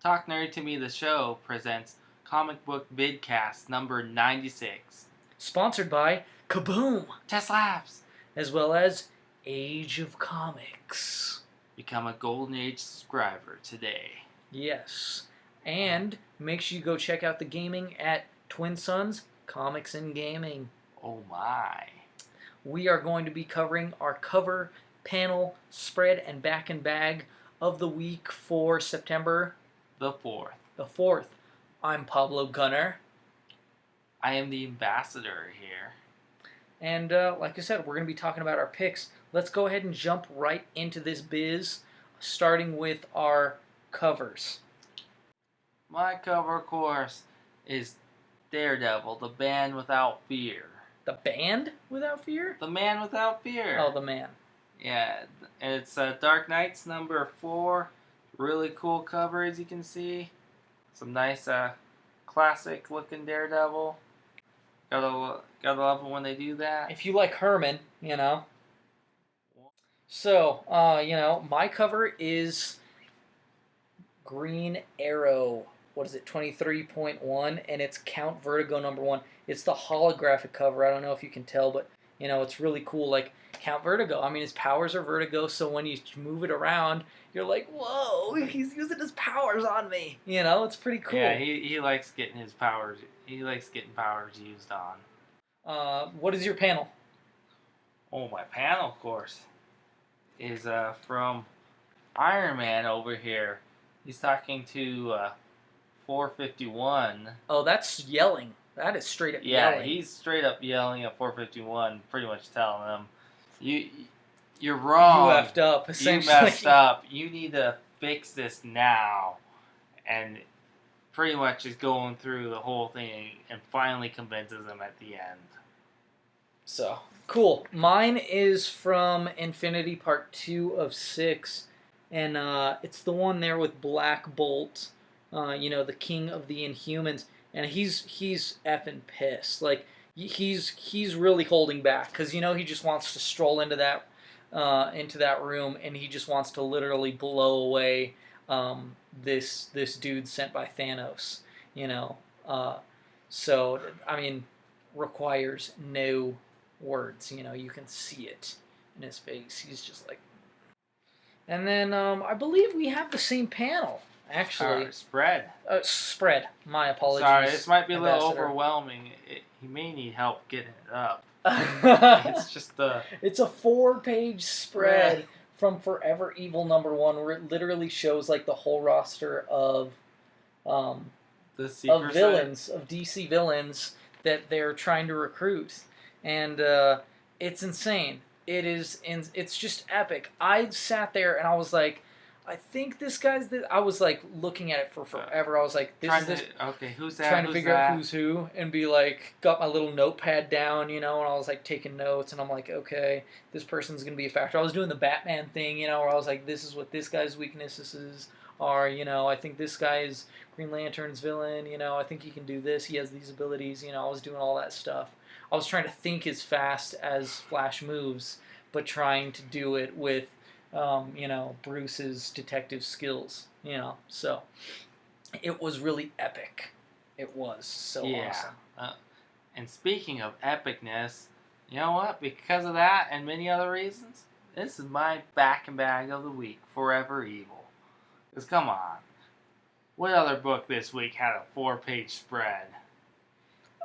Talk Nerd to Me the Show presents Comic Book Vidcast number 96. Sponsored by Kaboom! Test Labs! As well as Age of Comics. Become a Golden Age subscriber today. Yes. And make sure you go check out the gaming at Twin Sons Comics and Gaming. Oh my. We are going to be covering our cover, panel, spread, and back and bag of the week for September The 4th. the 4th. I'm Pablo Gunner. I am the ambassador here. And like I said, we're going to be talking about our picks. Let's go ahead and jump right into this biz, starting with our covers. My cover, of course, is Daredevil, the band without fear. The band without fear? The man without fear. Oh, the man. Yeah, it's Dark Knights number 4. Really cool cover, as you can see. Some nice classic looking Daredevil. Gotta love it when they do that. If you like Herman, you know. So, my cover is Green Arrow. What is it, 23.1? And it's Count Vertigo number 1. It's the holographic cover. I don't know if you can tell, but, it's really cool. Like, Count Vertigo. I mean, his powers are Vertigo, so when you move it around, you're like, whoa, he's using his powers on me. It's pretty cool. Yeah, he likes getting his powers. He likes getting powers used on. What is your panel? Oh, my panel, of course, is from Iron Man over here. He's talking to 451. Oh, that's yelling. That is straight up yelling. Yeah, he's straight up yelling at 451, pretty much telling him, You're wrong. You effed up, essentially. You messed up. You need to fix this now. And pretty much is going through the whole thing and finally convinces him at the end. So, cool. Mine is from Infinity Part 2 of 6. And it's the one there with Black Bolt, the king of the Inhumans. And he's effing pissed. Like, he's really holding back. Because, he just wants to stroll into that room, and he just wants to literally blow away this dude sent by Thanos, so I mean, requires no words. You can see it in his face. He's just like, and then I believe we have the same panel actually. Spread. Spread. My apologies. Sorry, this might be a little Ambassador. Overwhelming. He may need help getting it up. It's It's a 4-page spread from Forever Evil number 1, where it literally shows like the whole roster of villains, of DC villains that they're trying to recruit, and it's insane. It's just epic. I sat there and I was like, I think this guy's I was like looking at it for forever. I was like, okay, who's that? Trying to figure out who's who, and be like, got my little notepad down, and I was like taking notes, and I'm like, okay, this person's gonna be a factor. I was doing the Batman thing, where I was like, this is what this guy's weaknesses are, I think this guy is Green Lantern's villain, I think he can do this, he has these abilities, I was doing all that stuff. I was trying to think as fast as Flash moves, but trying to do it with Bruce's detective skills, so it was really epic. It was so awesome. And speaking of epicness, you know what? Because of that and many other reasons, this is my back and bag of the week, Forever Evil. Because come on, what other book this week had a 4-page spread?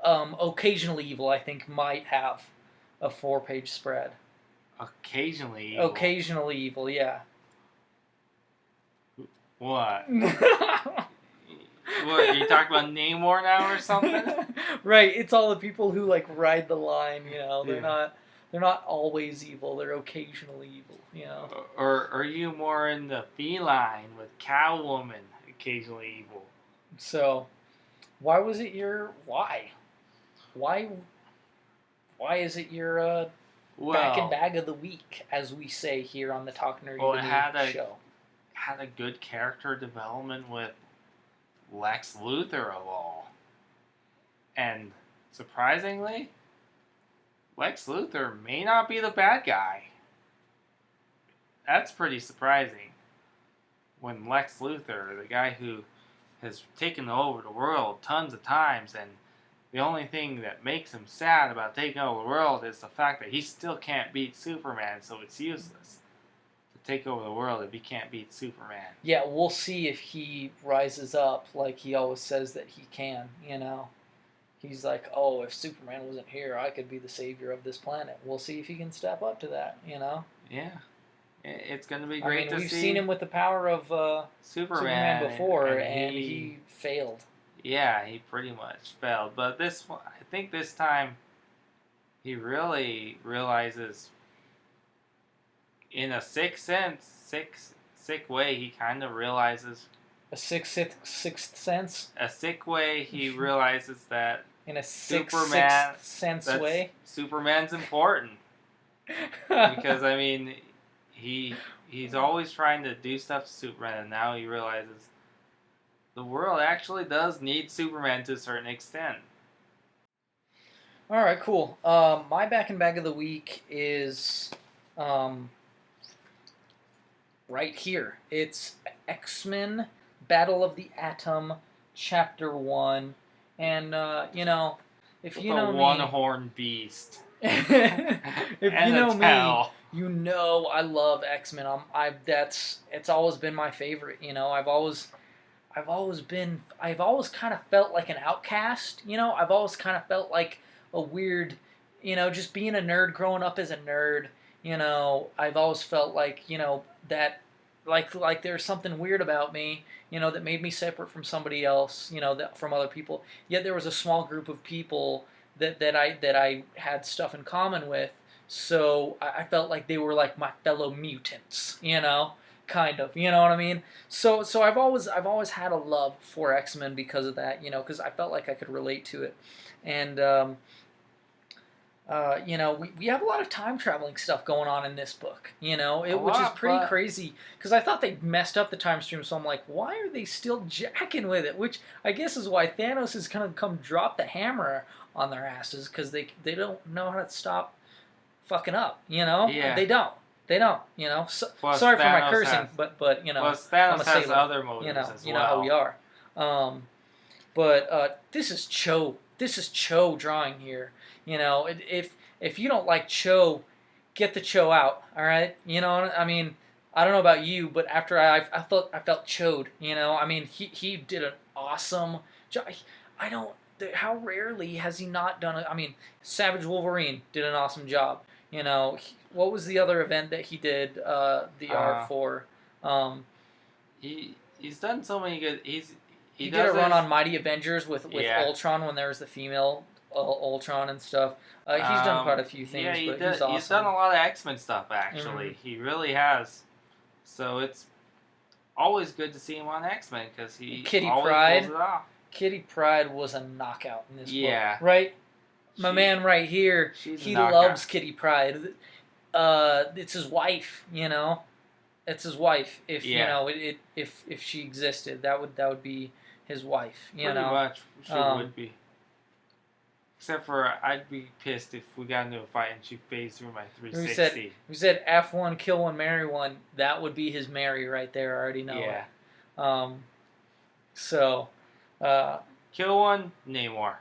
Occasionally Evil, I think, might have a 4-page spread. Occasionally Evil? Occasionally Evil, yeah. What? What, are you talking about Namor now or something? Right, it's all the people who like ride the line, they're not always evil, they're occasionally evil, Or are you more in the feline with Catwoman, occasionally evil? So, why was it your why? Why is it your back and bag of the week, as we say here on the Talk Nerdy show? It had a good character development with Lex Luthor of all. And surprisingly, Lex Luthor may not be the bad guy. That's pretty surprising. When Lex Luthor, the guy who has taken over the world tons of times, and the only thing that makes him sad about taking over the world is the fact that he still can't beat Superman, so it's useless to take over the world if he can't beat Superman. Yeah, we'll see if he rises up like he always says that he can, you know. He's like, oh, if Superman wasn't here, I could be the savior of this planet. We'll see if he can step up to that, you know. Yeah. It's going to be great to see. We've seen him with the power of Superman before, and he failed. Yeah, he pretty much failed. But this one, I think this time, he really realizes, in a sick way, he kind of realizes. A sixth sense? A sick way, he realizes that in a sixth sense way? Superman's important. Because, I mean, he's always trying to do stuff to Superman, and now he realizes the world actually does need Superman to a certain extent. Alright, cool. My back and bag of the week is right here. It's X-Men Battle of the Atom, Chapter 1. And, you know, if you know me... one-horned beast. If you know me, you know I love X-Men. It's always been my favorite, you know. I've always kind of felt like an outcast, you know. I've always kind of felt like a weird, you know, just being a nerd, growing up as a nerd, you know. I've always felt like, you know, that like there's something weird about me, you know, that made me separate from somebody else, you know, from other people. Yet there was a small group of people that I had stuff in common with, so I felt like they were like my fellow mutants, you know, kind of, you know what I mean? So I've always had a love for X-Men because of that, you know, because I felt like I could relate to it, and you know, we have a lot of time traveling stuff going on in this book, you know, which is pretty crazy, because I thought they messed up the time stream, so I'm like, why are they still jacking with it? Which I guess is why Thanos is going to come drop the hammer on their asses, because they don't know how to stop fucking up, you know? Yeah. They don't, you know? Plus, sorry for my Thanos cursing, but, you know, plus Thanos I'm a sailor, has other motives you know, as well. you know how we are. But this is Cho drawing here. You know, if you don't like Cho, get the Cho out. All right, you know. I mean, I don't know about you, but after I felt Cho'd. You know, I mean, he did an awesome job. I don't. How rarely has he not done it? I mean, Savage Wolverine did an awesome job. You know, what was the other event that he did the art for? He's done so many good. He did a run on Mighty Avengers with yeah. Ultron when there was the female Ultron and stuff. He's done quite a few things, yeah, but he's awesome. He's done a lot of X-Men stuff, actually. Mm-hmm. He really has. So it's always good to see him on X-Men, because he always pulls it off. Kitty Pryde was a knockout in this book, right? My man right here, he loves Kitty Pryde. It's his wife, you know. It's his wife. If you know if she existed, that would be his wife. You Pretty know, much she would be. Except for I'd be pissed if we got into a fight and she phased through my 360. We said F1, kill one, marry one. That would be his Mary right there. I already know it. So. Kill one, Namor.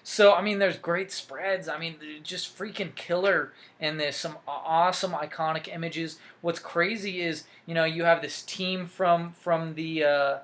So, I mean, there's great spreads. I mean, just freaking killer in this. Some awesome, iconic images. What's crazy is, you know, you have this team from the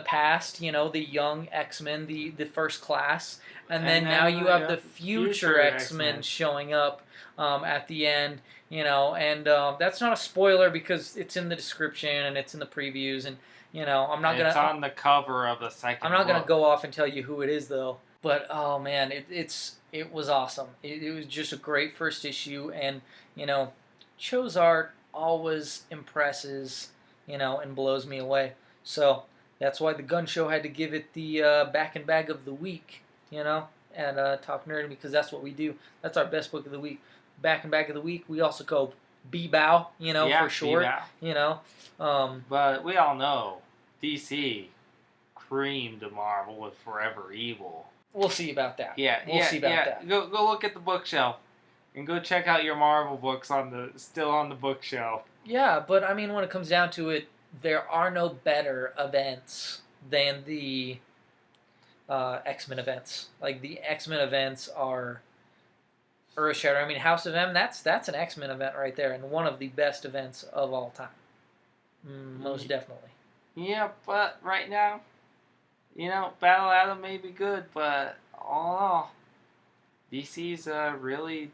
past, you know, the young X-Men, the first class, and then now you have the future X-Men showing up at the end, you know, and that's not a spoiler because it's in the description and it's in the previews, and you know, it's on the cover of the second. I'm not gonna go off and tell you who it is though. But oh man, it was awesome. It was just a great first issue, and you know, Cho's art always impresses, you know, and blows me away. So that's why the Gun Show had to give it the back and bag of the week, you know, and Talk Nerdy, because that's what we do. That's our best book of the week, back and bag of the week. We also go B-Bow, you know, for short, you know. But we all know DC creamed Marvel with Forever Evil. We'll see about that. We'll see about that. Go look at the bookshelf, and go check out your Marvel books still on the bookshelf. Yeah, but I mean, when it comes down to it, there are no better events than the X-Men events. Like, the X-Men events are earth-shattering. I mean, House of M, that's an X-Men event right there, and one of the best events of all time. Most definitely. Yeah, but right now, Battle Atom may be good, but all in all, DC's really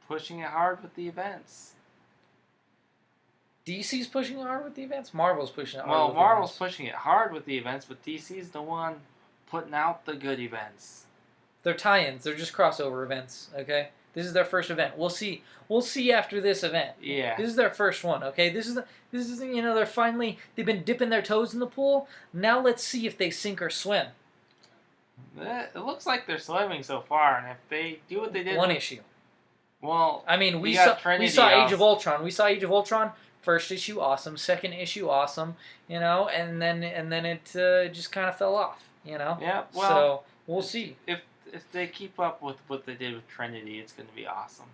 pushing it hard with the events. DC's pushing it hard with the events? Marvel's pushing it hard Well, with Marvel's the events. pushing it hard with the events, but DC's the one putting out the good events. They're tie-ins. They're just crossover events, okay? This is their first event. We'll see after this event. Yeah. This is their first one, okay? This is they've been dipping their toes in the pool. Now let's see if they sink or swim. It looks like they're swimming so far, and if they do what they did... One issue. Well, I mean, we got saw Trinity Age of Ultron. We saw Age of Ultron. First issue, awesome. Second issue, awesome. And then it just kind of fell off. Yeah. Well, so we'll see. If they keep up with what they did with Trinity, it's going to be awesome.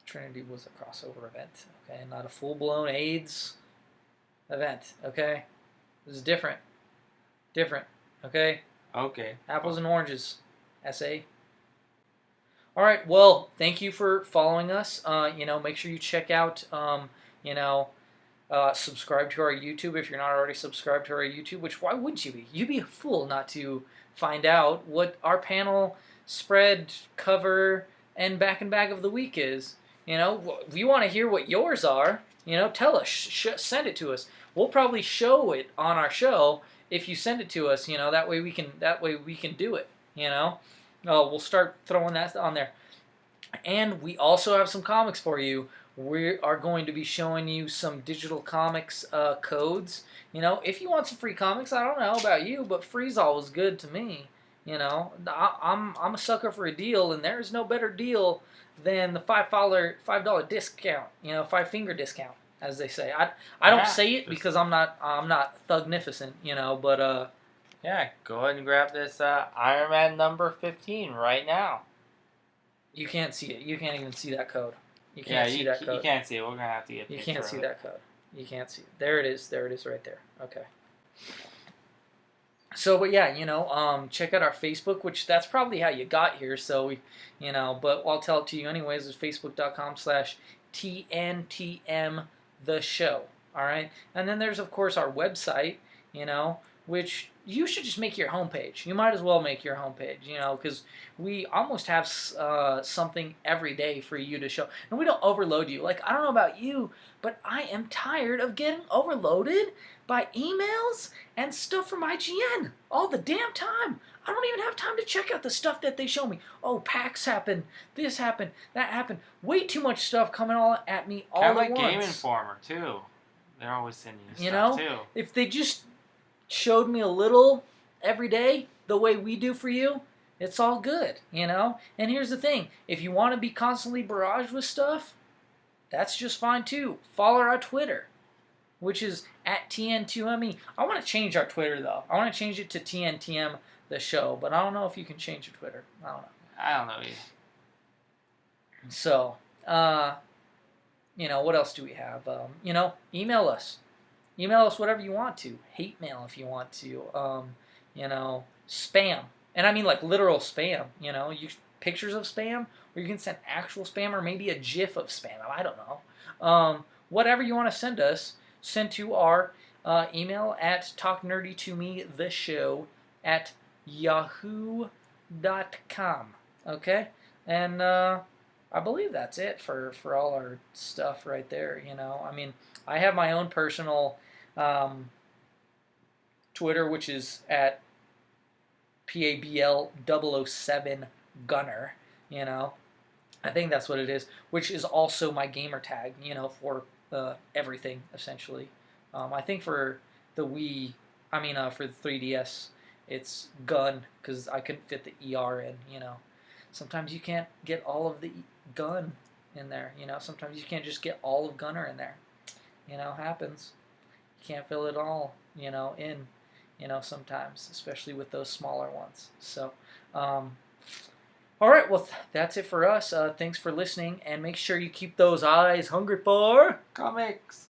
Trinity was a crossover event, okay? Not a full-blown AIDS event, okay? This is different. Different, okay? Okay. Apples and oranges, S.A. All right, well, thank you for following us. Make sure you check out, subscribe to our YouTube if you're not already subscribed to our YouTube, which why wouldn't you be? You'd be a fool not to find out what our panel spread, cover, and back and bag of the week is. We want to hear what yours are. Tell us, send it to us. We'll probably show it on our show if you send it to us. That way we can do it. We'll start throwing that on there. And we also have some comics for you. We are going to be showing you some digital comics codes. If you want some free comics, I don't know about you, but free's always good to me. I'm a sucker for a deal, and there's no better deal than the $5 discount. 5-finger discount, as they say. I don't say it because I'm not thugnificent. But yeah, go ahead and grab this Iron Man number 15 right now. You can't see it. You can't even see that code. You can't see that code. You can't see it. We're going to have to get a You picture can't see of that code. You can't see it. There it is. There it is right there. Okay. So, but yeah, check out our Facebook, which that's probably how you got here. So, but I'll tell it to you anyways. It's facebook.com/TNTM the show. All right. And then there's, of course, our website, which you should just make your homepage. You might as well make your homepage, because we almost have something every day for you to show. And we don't overload you. Like, I don't know about you, but I am tired of getting overloaded by emails and stuff from IGN all the damn time. I don't even have time to check out the stuff that they show me. Oh, PAX happened, this happened, that happened. Way too much stuff coming all at me all at once. Kind of like Game Informer, too. They're always sending you stuff, too. If they just showed me a little every day, the way we do for you, it's all good, And here's the thing. If you want to be constantly barraged with stuff, that's just fine, too. Follow our Twitter, which is at TN2ME. I want to change our Twitter, though. I want to change it to TNTM the show, but I don't know if you can change your Twitter. I don't know. I don't know either. So, what else do we have? Email us. Email us whatever you want to. Hate mail if you want to. Spam. And I mean like literal spam. Pictures of spam, or you can send actual spam, or maybe a GIF of spam. I don't know. Whatever you want to send us, send to our email at talknerdytometheshow@yahoo.com. Okay? And I believe that's it for all our stuff right there. I mean, I have my own personal Twitter, which is at PABL007 Gunner. I think that's what it is, which is also my gamer tag, for everything, essentially. I think for the Wii, for the 3DS, it's gun, because I couldn't fit the ER in, Sometimes you can't get all of the gun in there, Sometimes you can't just get all of Gunner in there. Happens. You can't fill it all, in, sometimes, especially with those smaller ones. So, all right, well, that's it for us. Thanks for listening, and make sure you keep those eyes hungry for comics.